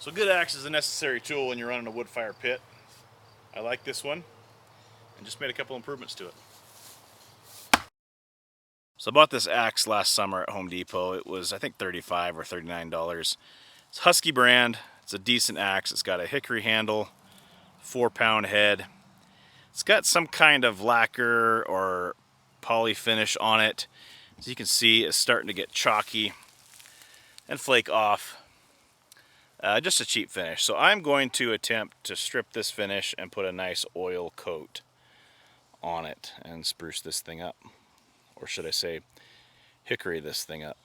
So a good axe is a necessary tool when you're running a wood fire pit. I like this one and just made a couple improvements to it. So I bought this axe last summer at Home Depot. It was, I think, $35 or $39. It's Husky brand. It's a decent axe. It's got a hickory handle, 4-pound head. It's got some kind of lacquer or poly finish on it. As you can see, it's starting to get chalky and flake off. Just a cheap finish. So I'm going to attempt to strip this finish and put a nice oil coat on it and spruce this thing up. Or should I say, hickory this thing up.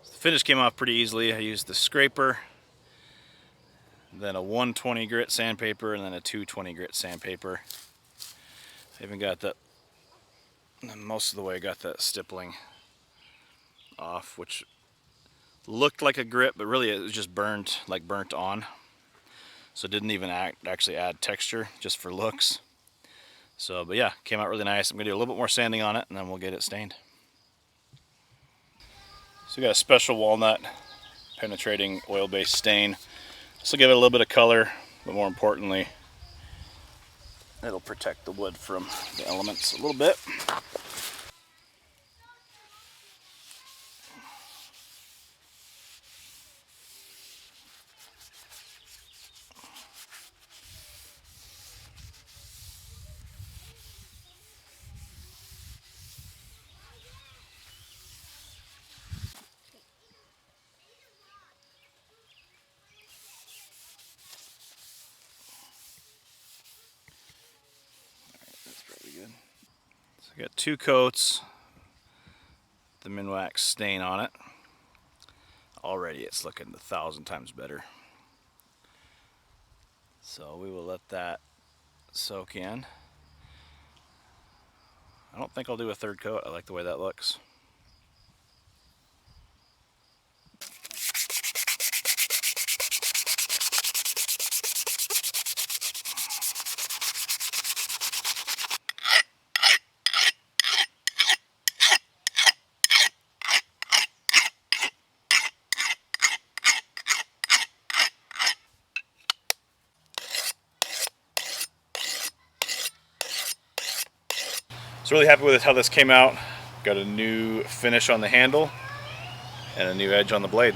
The finish came off pretty easily. I used the scraper, then a 120 grit sandpaper, and then a 220 grit sandpaper. I even got that, most of the way I got that stippling off, which looked like a grit, but really it was just burnt on. So it didn't even actually add texture, just for looks. So, but yeah, came out really nice. I'm gonna do a little bit more sanding on it, and then we'll get it stained. So we got a special walnut penetrating oil-based stain. This will give it a little bit of color, but more importantly, it'll protect the wood from the elements a little bit. That's probably good. So I got 2 coats, the Minwax stain on it. Already it's looking 1,000 times better. So we will let that soak in. I don't think I'll do a 3rd coat. I like the way that looks. So really happy with how this came out. Got a new finish on the handle and a new edge on the blade.